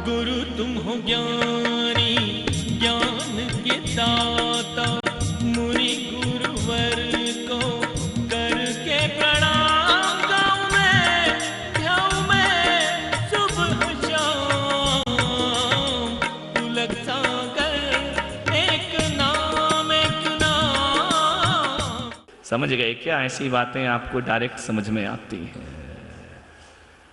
गुरु तुम हो ज्ञानी ज्ञान के दाता, मुनि गुरुवर को करके प्रणाम गाऊं मैं सुबह शाम। तुलक सागर एक नाम एक नाम। समझ गए क्या? ऐसी बातें आपको डायरेक्ट समझ में आती हैं।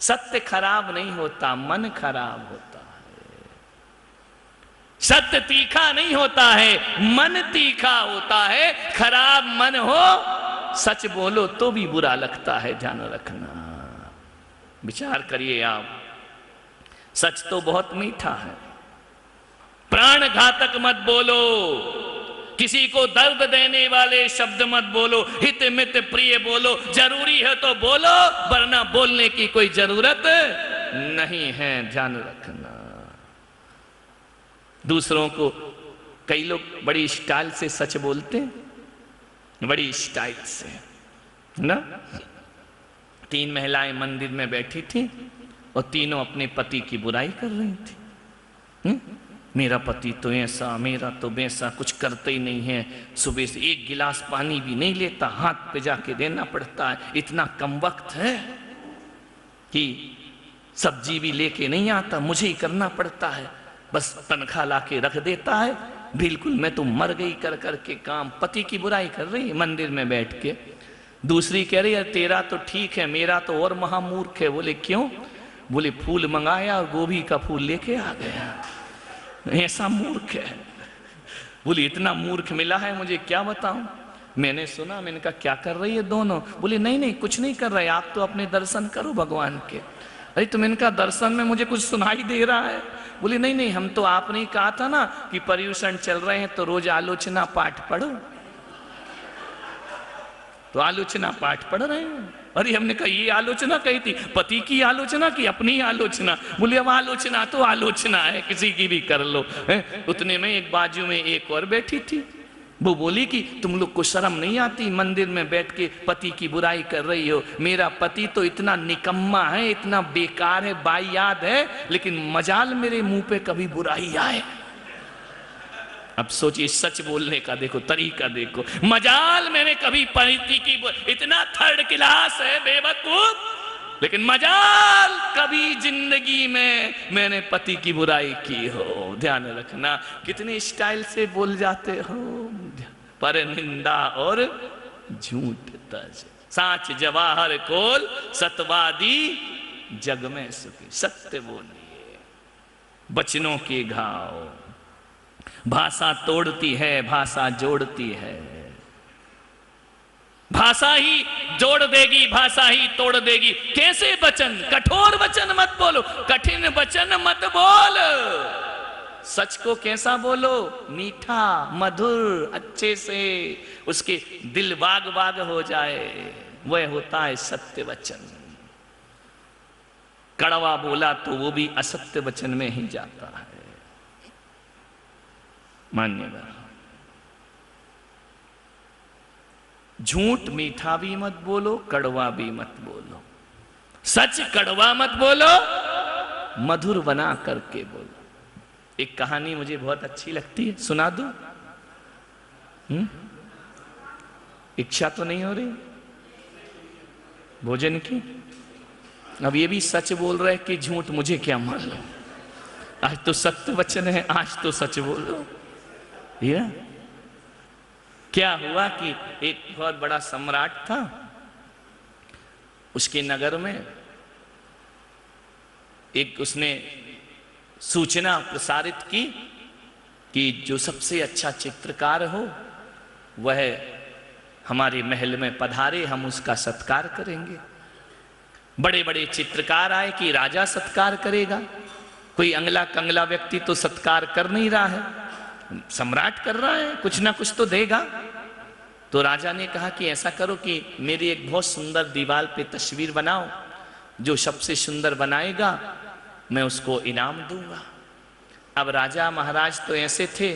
सत्य खराब नहीं होता, मन खराब होता है। सत्य तीखा नहीं होता है, मन तीखा होता है। खराब मन हो, सच बोलो तो भी बुरा लगता है, ध्यान रखना। विचार करिए आप, सच तो बहुत मीठा है। प्राण घातक मत बोलो, किसी को दर्द देने वाले शब्द मत बोलो, हित मित प्रिय बोलो। जरूरी है तो बोलो, वरना बोलने की कोई जरूरत नहीं है, ध्यान रखना। दूसरों को, कई लोग बड़ी स्टाइल से सच बोलते हैं, बड़ी स्टाइल से ना। 3 महिलाएं मंदिर में बैठी थी और तीनों अपने पति की बुराई कर रही थी। मेरा पति तो ऐसा, मेरा तो वैसा, कुछ करते ही नहीं है, सुबह से 1 गिलास पानी भी नहीं लेता, हाथ पे जाके देना पड़ता है, इतना कम वक्त है कि सब्जी भी लेके नहीं आता, मुझे ही करना पड़ता है, बस तनख्वाह लाके रख देता है। बिल्कुल मैं तो मर गई कर करके काम। पति की बुराई कर रही है मंदिर में बैठ के। दूसरी कह रही है तेरा तो ठीक है, मेरा तो और महामूर्ख है। बोले क्यों? बोले फूल मंगाया और गोभी का फूल लेके आ गया, ऐसा मूर्ख है। बोली इतना मूर्ख मिला है मुझे, क्या बताऊं। मैंने सुना, मैंने कहा क्या कर रही है दोनों? बोली नहीं नहीं कुछ नहीं कर रहे, आप तो अपने दर्शन करो भगवान के। अरे तो मैंने कहा दर्शन में मुझे कुछ सुनाई दे रहा है। बोली नहीं नहीं, हम तो आपने कहा था ना कि पर्यूषण चल रहे हैं तो रोज आलोचना पाठ पढ़ो, तो आलोचना पाठ पढ़ रहे हैं। अरे हमने कहा ये आलोचना कही थी, पति की आलोचना की अपनी आलोचना? बोले अब आलोचना तो आलोचना है, किसी की भी कर लो। उतने में एक बाजू में एक और बैठी थी, वो बोली कि तुम लोग को शर्म नहीं आती, मंदिर में बैठ के पति की बुराई कर रही हो। मेरा पति तो इतना निकम्मा है, इतना बेकार है, बायाद है, लेकिन मजाल मेरे मुंह पे कभी बुराई आए। अब सोचिए, सच बोलने का देखो तरीका, देखो। मजाल मैंने कभी पति की, इतना थर्ड क्लास है बेवकूफ, लेकिन मजाल कभी जिंदगी में मैंने पति की बुराई की हो। ध्यान रखना, कितने स्टाइल से बोल जाते हो। पर निंदा और झूठ तज, साच जवाहर कोल, सतवादी जग में सुखी। सत्य बोलिए, बचनों के घाव। भाषा तोड़ती है, भाषा जोड़ती है। भाषा ही जोड़ देगी, भाषा ही तोड़ देगी। कैसे वचन? कठोर वचन मत बोलो, कठिन वचन मत बोल। सच को कैसा बोलो? मीठा मधुर, अच्छे से उसके दिल बाग बाग हो जाए, वह होता है सत्य वचन। कड़वा बोला तो वो भी असत्य वचन में ही जाता है। मान्यवर, झूठ मीठा भी मत बोलो, कड़वा भी मत बोलो। सच कड़वा मत बोलो, मधुर बना करके बोलो। एक कहानी मुझे बहुत अच्छी लगती है, सुना दूं? इच्छा तो नहीं हो रही भोजन की? अब ये भी सच बोल रहे कि झूठ, मुझे क्या मालूम। आज तो सत्य वचन है, आज तो सच बोलो। या क्या हुआ कि एक बहुत बड़ा सम्राट था, उसके नगर में एक उसने सूचना प्रसारित की कि जो सबसे अच्छा चित्रकार हो वह हमारे महल में पधारे, हम उसका सत्कार करेंगे। बड़े बड़े चित्रकार आए कि राजा सत्कार करेगा, कोई अंगला कंगला व्यक्ति तो सत्कार कर नहीं रहा है, सम्राट कर रहा है, कुछ ना कुछ तो देगा। तो राजा ने कहा कि ऐसा करो कि मेरी एक बहुत सुंदर दीवार पे तस्वीर बनाओ, जो सबसे सुंदर बनाएगा मैं उसको इनाम दूंगा। अब राजा महाराज तो ऐसे थे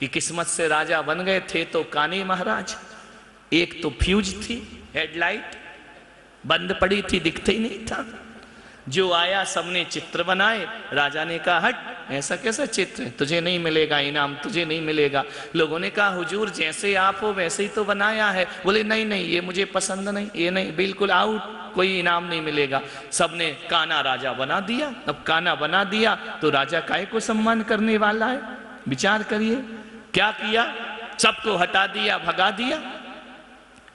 कि किस्मत से राजा बन गए थे तो काने महाराज। एक तो फ्यूज थी, हेडलाइट बंद पड़ी थी, दिखते ही नहीं था। जो आया सबने चित्र बनाए। राजा ने कहा हट, ऐसा कैसा चित्र है, तुझे नहीं मिलेगा इनाम, तुझे नहीं मिलेगा। लोगों ने कहा हुजूर जैसे आप हो वैसे ही तो बनाया है। बोले नहीं नहीं, ये मुझे पसंद नहीं, ये नहीं, बिल्कुल आउट, कोई इनाम नहीं मिलेगा। सबने कान्हा राजा बना दिया। अब कान्हा बना दिया तो राजा काहे को सम्मान करने वाला है, विचार करिए। क्या किया, सबको हटा दिया, भगा दिया।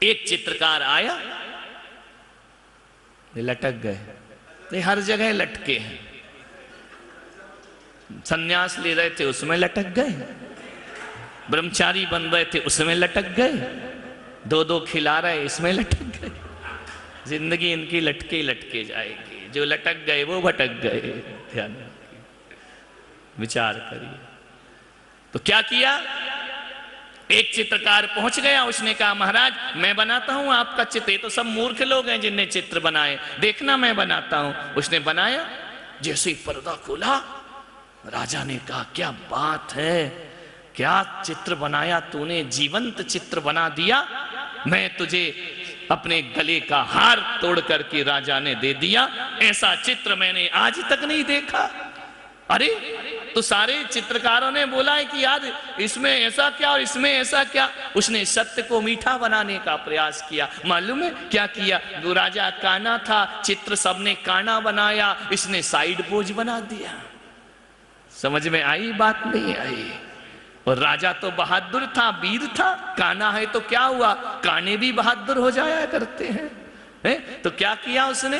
एक चित्रकार आया, लटक गए, हर जगह लटके हैं। सन्यास ले रहे थे उसमें लटक गए, ब्रह्मचारी बन रहे थे उसमें लटक गए, दो दो खिला रहे इसमें लटक गए। जिंदगी इनकी लटके लटके जाएगी। जो लटक गए वो भटक गए। ध्यान रखिए, विचार करिए। तो क्या किया, एक चित्रकार पहुंच गया, उसने कहा महाराज मैं बनाता हूं आपका चित्र। ये तो सब मूर्ख लोग हैं जिनने चित्र बनाए, देखना मैं बनाता हूं। उसने बनाया, जैसे ही पर्दा खोला राजा ने कहा क्या बात है, क्या चित्र बनाया तूने, जीवंत चित्र बना दिया। मैं तुझे अपने गले का हार तोड़ करके राजा ने दे दिया। ऐसा चित्र मैंने आज तक नहीं देखा। अरे तो सारे चित्रकारों ने बोला है कि यार इसमें ऐसा क्या और इसमें ऐसा क्या। उसने सत्य को मीठा बनाने का प्रयास किया। मालूम है क्या किया, वो राजा कान्हा था, चित्र सबने कान्हा बनाया, इसने साइड पोज बना दिया। समझ में आई बात, नहीं आई। और राजा तो बहादुर था, वीर था। कान्हा है तो क्या हुआ, कान्हे भी बहादुर हो जाया करते हैं। तो क्या किया उसने,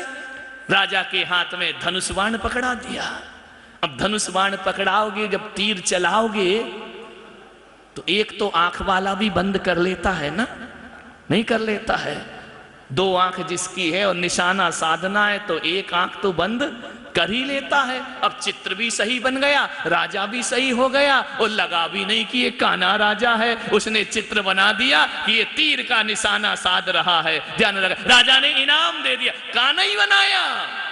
राजा के हाथ में धनुष बाण पकड़ा दिया। अब धनुष बाण पकड़ाओगे, जब तीर चलाओगे तो एक तो आंख वाला भी बंद कर लेता है ना, नहीं कर लेता है। दो आंख जिसकी है और निशाना साधना है तो एक आंख तो बंद कर ही लेता है। अब चित्र भी सही बन गया, राजा भी सही हो गया, और लगा भी नहीं कि ये कान्हा राजा है। उसने चित्र बना दिया कि ये तीर का निशाना साध रहा है। ध्यान रखा, राजा ने इनाम दे दिया। कान्हा ही बनाया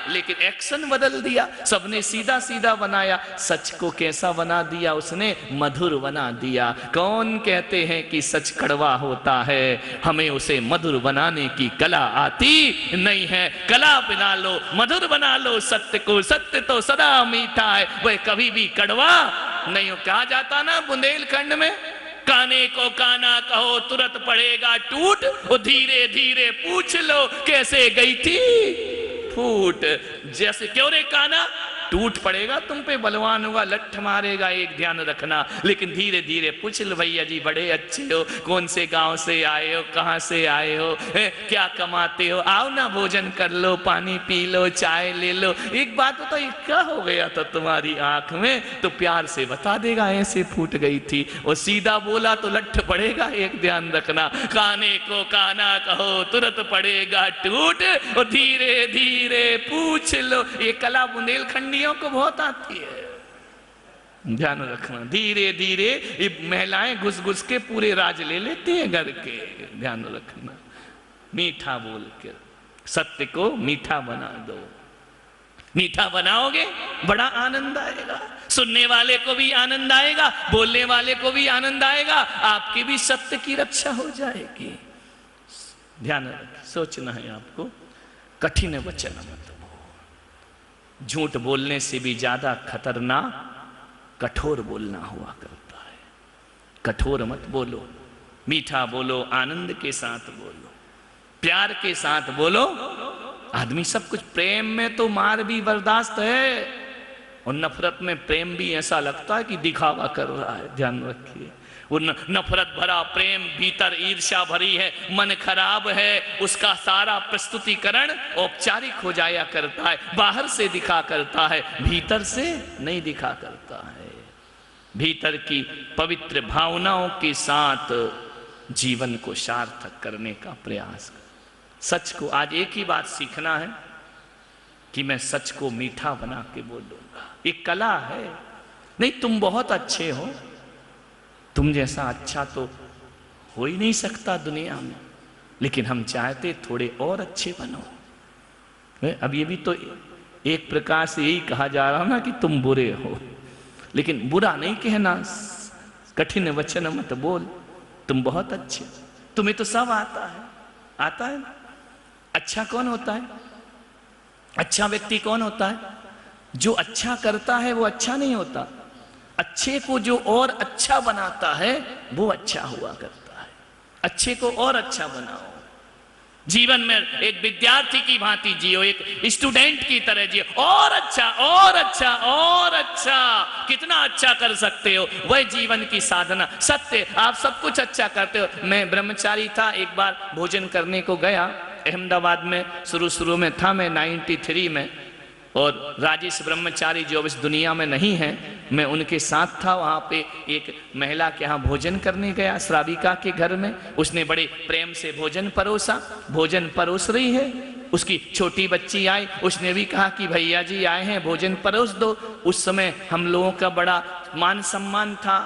लेकिन एक्शन बदल दिया, सबने सीधा सीधा बनाया। सच को कैसा बना दिया उसने, मधुर बना दिया। कौन कहते हैं कि सच कड़वा होता है, हमें उसे मधुर बनाने की कला आती नहीं है। कला बना लो, मधुर बना लो सत्य को। सत्य तो सदा मीठा है, वह कभी भी कड़वा नहीं हो। कहा जाता ना बुंदेलखंड में, काने को काना कहो तुरंत पड़ेगा टूट, वो धीरे धीरे पूछ लो कैसे गई थी फूट। जैसे क्यों रे काना, टूट पड़ेगा तुम पे, बलवान होगा, लठ मारेगा, एक ध्यान रखना। लेकिन धीरे धीरे पूछ लो, भैया जी बड़े अच्छे हो, कौन से गांव से आए हो, कहां से आए हो, क्या कमाते हो, आओ ना भोजन कर लो, पानी पी लो, चाय ले लो। एक बात तो ये क्या हो गया था तुम्हारी आंख में, तो प्यार से बता देगा ऐसे फूट गई थी। और सीधा बोला तो लठ पड़ेगा, एक ध्यान रखना। काने को काना कहो तुरंत पड़ेगा टूट, और धीरे धीरे पूछ लो। ये कला बुंदेलखंडी को बहुत आती है, ध्यान रखना। धीरे धीरे ये महिलाएं घुस घुस के पूरे राज ले लेती हैं घर के। ध्यान रखना, मीठा बोल के सत्य को मीठा बना दो। मीठा बनाओगे बड़ा आनंद आएगा, सुनने वाले को भी आनंद आएगा, बोलने वाले को भी आनंद आएगा, आपकी भी सत्य की रक्षा हो जाएगी। ध्यान रखिए, सोचना है आपको, कठिन वचन मत। झूठ बोलने से भी ज्यादा खतरनाक कठोर बोलना हुआ करता है। कठोर मत बोलो, मीठा बोलो, आनंद के साथ बोलो, प्यार के साथ बोलो। आदमी सब कुछ, प्रेम में तो मार भी बर्दाश्त है, और नफरत में प्रेम भी ऐसा लगता है कि दिखावा कर रहा है। ध्यान रखिए, वो नफरत भरा प्रेम भीतर ईर्ष्या भरी है, मन खराब है, उसका सारा प्रस्तुतिकरण औपचारिक हो जाया करता है, बाहर से दिखा करता है, भीतर से नहीं दिखा करता है। भीतर की पवित्र भावनाओं के साथ जीवन को सार्थक करने का प्रयास कर। सच को, आज एक ही बात सीखना है कि मैं सच को मीठा बना के बोलूंगा। एक कला है, नहीं तुम बहुत अच्छे हो, तुम जैसा अच्छा तो हो ही नहीं सकता दुनिया में, लेकिन हम चाहते थोड़े और अच्छे बनो। अब ये भी तो एक प्रकार से यही कहा जा रहा ना कि तुम बुरे हो, लेकिन बुरा नहीं कहना, कठिन वचन मत बोल, तुम बहुत अच्छे, तुम्हें तो सब आता है। आता है ना? अच्छा कौन होता है? अच्छा व्यक्ति कौन होता है? जो अच्छा करता है वो अच्छा नहीं होता, अच्छे को जो और अच्छा बनाता है वो अच्छा हुआ करता है। अच्छे को और अच्छा बनाओ, जीवन में एक विद्यार्थी की भांति जियो, एक स्टूडेंट की तरह जियो, और अच्छा और अच्छा और अच्छा, कितना अच्छा कर सकते हो वह जीवन की साधना। सत्य, आप सब कुछ अच्छा करते हो। मैं ब्रह्मचारी था, एक बार भोजन करने को गया अहमदाबाद में, शुरू में था मैं 93 में, और राजेश ब्रह्मचारी जो अब इस दुनिया में नहीं है, मैं उनके साथ था। वहाँ पे एक महिला के यहाँ भोजन करने गया, श्राविका के घर में। उसने बड़े प्रेम से भोजन परोसा, भोजन परोस रही है। उसकी छोटी बच्ची आई, उसने भी कहा कि भैया जी आए हैं, भोजन परोस दो। उस समय हम लोगों का बड़ा मान सम्मान था।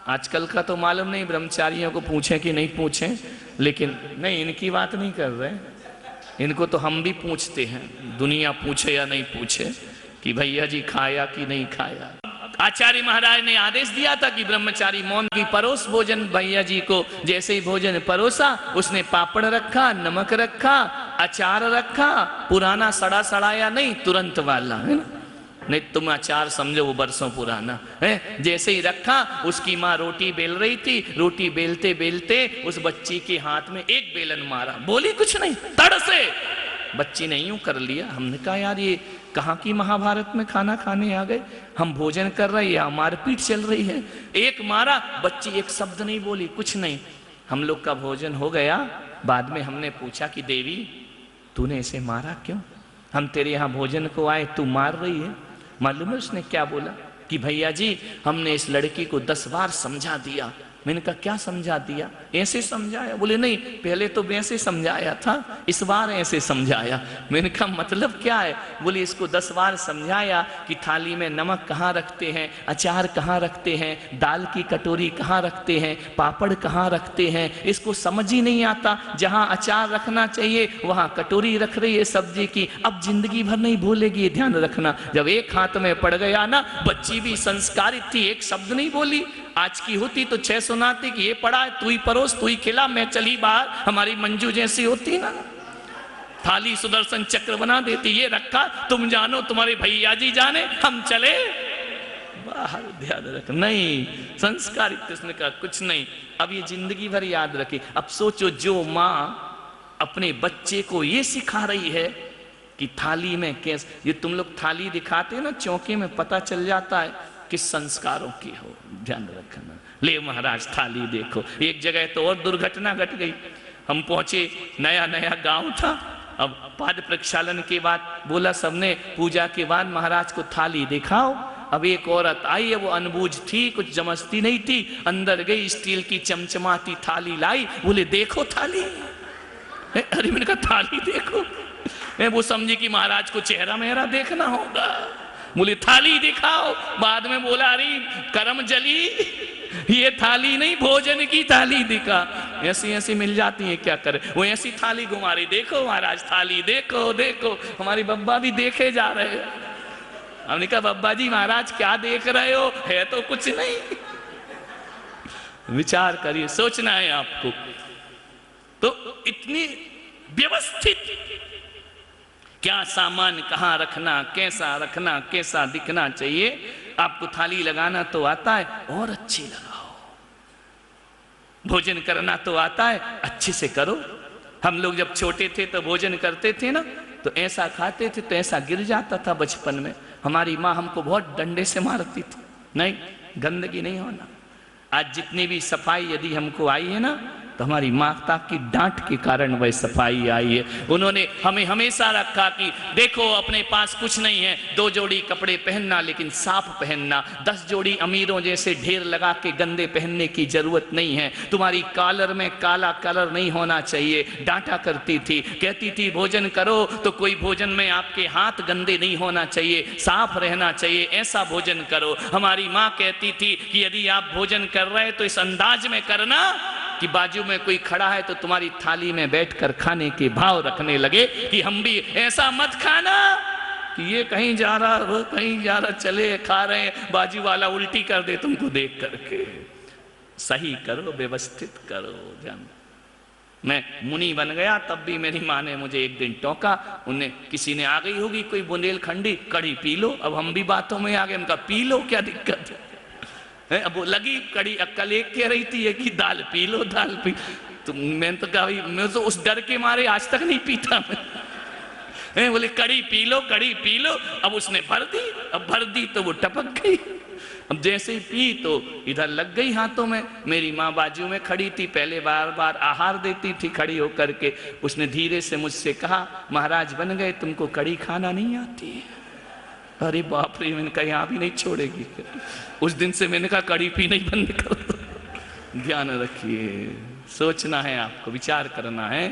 आजकल का तो मालूम नहीं, ब्रह्मचारियों को पूछें कि नहीं पूछें, लेकिन नहीं, इनकी बात नहीं कर रहे, इनको तो हम भी पूछते हैं, दुनिया पूछे या नहीं पूछे कि भैया जी खाया कि नहीं खाया। आचार्य महाराज ने आदेश दिया था कि ब्रह्मचारी मौन की परोस भोजन। भैया जी को जैसे ही भोजन परोसा, उसने पापड़ रखा, नमक रखा, अचार रखा, पुराना सड़ा सड़ाया नहीं, तुरंत वाला, है ना, नहीं तुम अचार समझो वो बरसों पुराना है। जैसे ही रखा, उसकी माँ रोटी बेल रही थी, रोटी बेलते बेलते उस बच्ची के हाथ में एक बेलन मारा, बोली कुछ नहीं, तड़ से बच्ची ने यूं कर लिया। हमने कहा यार ये कहाँ की महाभारत में खाना खाने आ गए, हम भोजन कर रहे हैं, मारपीट चल रही है। एक मारा, बच्ची एक शब्द नहीं बोली, कुछ नहीं। हम लोग का भोजन हो गया। बाद में हमने पूछा कि देवी तूने इसे मारा क्यों? हम तेरे यहाँ भोजन को आए, तू मार रही है। मालूम है उसने क्या बोला कि भैया जी हमने इस लड़की को 10 बार समझा दिया। मैंने कहा क्या समझा दिया? ऐसे समझाया? बोले नहीं, पहले तो वैसे समझाया था, इस बार ऐसे समझाया। मैंने कहा मतलब क्या है? बोले इसको 10 बार समझाया कि थाली में नमक कहाँ रखते हैं, अचार कहाँ रखते हैं, दाल की कटोरी कहाँ रखते हैं, पापड़ कहाँ रखते हैं। इसको समझ ही नहीं आता, जहाँ अचार रखना चाहिए वहाँ कटोरी रख रही है सब्जी की। अब जिंदगी भर नहीं भूलेगी, ध्यान रखना। जब एक हाथ में पड़ गया ना, बच्ची भी संस्कारित थी, एक शब्द नहीं बोली। आज की होती तो 6 सुनाती कि ये पड़ा है, तू ही परोस, तू ही खिला, मैं चली बाहर। हमारी मंजू जैसी होती ना, थाली सुदर्शन चक्र बना देती, ये रखा तुम जानो, तुम्हारे भैया जी जाने, हम चले बाहर। ध्यान रख, नहीं संस्कारित, उसने कहा कुछ नहीं। अब ये जिंदगी भर याद रखे। अब सोचो जो माँ अपने बच्चे को ये सिखा रही है कि थाली में कैसे, ये तुम लोग थाली दिखाते हैं ना चौके में, पता चल जाता है किस संस्कारों की हो, ध्यान रखना। ले महाराज थाली देखो। एक जगह तो और दुर्घटना घट गई। हम पहुंचे, नया नया गांव था। अब पाद प्रक्षालन के बाद बोला सबने, पूजा के बाद महाराज को थाली दिखाओ। अब एक औरत आई है, वो अनबूझ थी, कुछ जमस्ती नहीं थी, अंदर गई, स्टील की चमचमाती थाली लाई। बोले देखो थाली। अरे मैंने कहा थाली देखो। वो समझी कि महाराज को चेहरा मेहरा देखना होगा। बोले थाली दिखाओ। बाद में बोला अरे करम जली, ये थाली नहीं, भोजन की थाली दिखा। ऐसी ऐसी मिल जाती है, क्या करे। वो ऐसी थाली घुमा रही, देखो महाराज थाली देखो देखो। हमारी बब्बा भी देखे जा रहे हैं। हमने कहा बब्बा जी महाराज क्या देख रहे हो, है तो कुछ नहीं। विचार करिए, सोचना है आपको। तो इतनी व्यवस्थित, क्या सामान कहाँ रखना, कैसा रखना, कैसा दिखना चाहिए। आपको थाली लगाना तो आता है, और अच्छी लगाओ। भोजन करना तो आता है, अच्छे से करो। हम लोग जब छोटे थे तो भोजन करते थे ना, तो ऐसा खाते थे तो ऐसा गिर जाता था। बचपन में हमारी माँ हमको बहुत डंडे से मारती थी, नहीं गंदगी नहीं होना। आज जितनी भी सफाई यदि हमको आई है ना, तो हमारी माता की डांट के कारण वह सफाई आई है। उन्होंने हमें हमेशा रखा कि देखो अपने पास कुछ नहीं है, 2 जोड़ी कपड़े पहनना लेकिन साफ पहनना। 10 जोड़ी अमीरों जैसे ढेर लगा के गंदे पहनने की जरूरत नहीं है। तुम्हारी कॉलर में काला कलर नहीं होना चाहिए। डांटा करती थी, कहती थी भोजन करो तो कोई भोजन में आपके हाथ गंदे नहीं होना चाहिए, साफ रहना चाहिए, ऐसा भोजन करो। हमारी माँ कहती थी कि यदि आप भोजन कर रहे तो इस अंदाज में करना कि बाजू में कोई खड़ा है तो तुम्हारी थाली में बैठकर खाने के भाव रखने लगे कि हम भी। ऐसा मत खाना कि ये कहीं जा रहा, वो कहीं जा रहा, चले खा रहे हैं, बाजू वाला उल्टी कर दे तुमको देख करके। सही करो, व्यवस्थित करो। जान मैं मुनि बन गया तब भी मेरी माँ ने मुझे एक दिन टोका। उन्हें किसी ने आ गई होगी कोई बुंदेलखंडी, कड़ी पी लो। अब हम भी बातों में आ गए, उनका पी लो क्या दिक्कत है। अब वो लगी कड़ी, अक्कल एक कह रही थी कि दाल पी लो, दाल पी। तो मैंने तो कहा भाई, मैं तो उस डर के मारे आज तक नहीं पीता मैं। बोले कड़ी पी लो, कड़ी पी लो। अब उसने भर दी, अब भर दी तो वो टपक गई। अब जैसे ही पी तो इधर लग गई हाथों में। मेरी माँ बाजू में खड़ी थी, पहले बार बार आहार देती थी खड़ी होकर के। उसने धीरे से मुझसे कहा, महाराज बन गए, तुमको कड़ी खाना नहीं आती। अरे बाप रे, मैंने कहा यहाँ भी नहीं छोड़ेगी। उस दिन से मैंने कहा कड़ी पी नहीं बंद कर दो। ध्यान रखिए, सोचना है आपको, विचार करना है।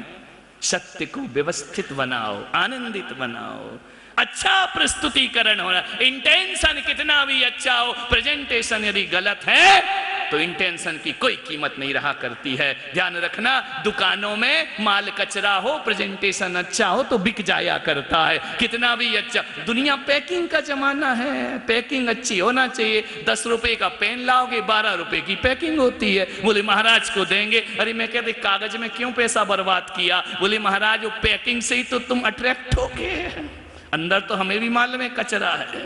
सत्य को व्यवस्थित बनाओ, आनंदित बनाओ, अच्छा प्रस्तुतिकरण होना। इंटेंशन कितना भी अच्छा हो, प्रेजेंटेशन यदि गलत है तो इंटेंशन की कोई कीमत नहीं रहा करती है। ध्यान रखना, दुकानों में माल कचरा हो, प्रेजेंटेशन अच्छा हो तो बिक जाया करता है, कितना भी अच्छा। दुनिया पैकिंग का जमाना है, पैकिंग अच्छी होना चाहिए। 10 रुपए का पेन लाओगे, 12 रुपए की पैकिंग होती है। बोले महाराज को देंगे। अरे मैं कहते कागज में क्यों पैसा बर्बाद किया। बोले महाराज वो पैकिंग से ही तो तुम अट्रैक्ट हो गए, अंदर तो हमें भी मालूम है कचरा है।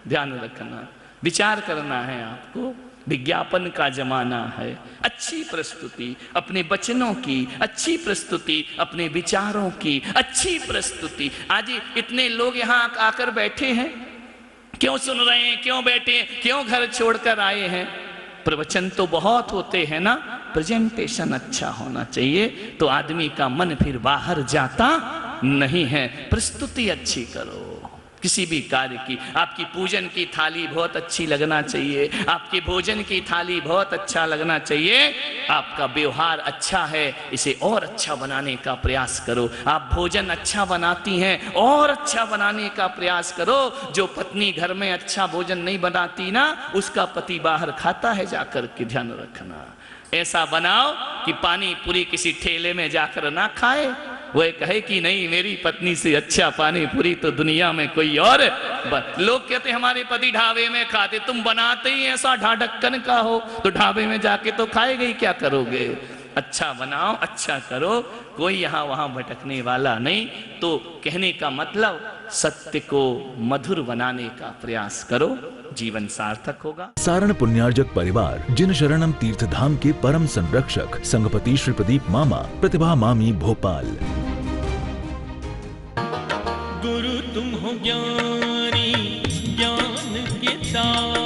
ध्यान रखना, विचार करना है आपको। विज्ञापन का जमाना है, अच्छी प्रस्तुति अपने वचनों की, अच्छी प्रस्तुति अपने विचारों की, अच्छी प्रस्तुति। आज इतने लोग यहाँ आकर बैठे हैं, क्यों सुन रहे हैं, क्यों बैठे हैं, क्यों घर छोड़कर आए हैं। प्रवचन तो बहुत होते हैं ना, प्रेजेंटेशन अच्छा होना चाहिए तो आदमी का मन फिर बाहर जाता नहीं है। प्रस्तुति अच्छी करो किसी भी कार्य की। आपकी पूजन की थाली बहुत अच्छी लगना चाहिए, आपके भोजन की थाली बहुत अच्छा लगना चाहिए। आपका व्यवहार अच्छा है, इसे और अच्छा बनाने का प्रयास करो। आप भोजन अच्छा बनाती हैं, और अच्छा बनाने का प्रयास करो। जो पत्नी घर में अच्छा भोजन नहीं बनाती ना, उसका पति बाहर खाता है जाकर के। ध्यान रखना, ऐसा बनाओ कि पानी पूरी किसी ठेले में जाकर ना खाए, वो कहे कि नहीं मेरी पत्नी से अच्छा पानी पूरी तो दुनिया में कोई और। लोग कहते हमारे पति ढाबे में खाते, तुम बनाते ही ऐसा ढाढक्कन का हो तो ढाबे में जाके तो खाएगे ही, क्या करोगे। अच्छा बनाओ, अच्छा करो, कोई यहाँ वहाँ भटकने वाला नहीं। तो कहने का मतलब सत्य को मधुर बनाने का प्रयास करो, जीवन सार्थक होगा। सारण पुण्यार्जक परिवार जिन शरणम तीर्थ धाम के परम संरक्षक संघपति श्री प्रदीप मामा, प्रतिभा मामी, भोपाल। गुरु तुम हो ज्ञानी, ज्ञान के सागर,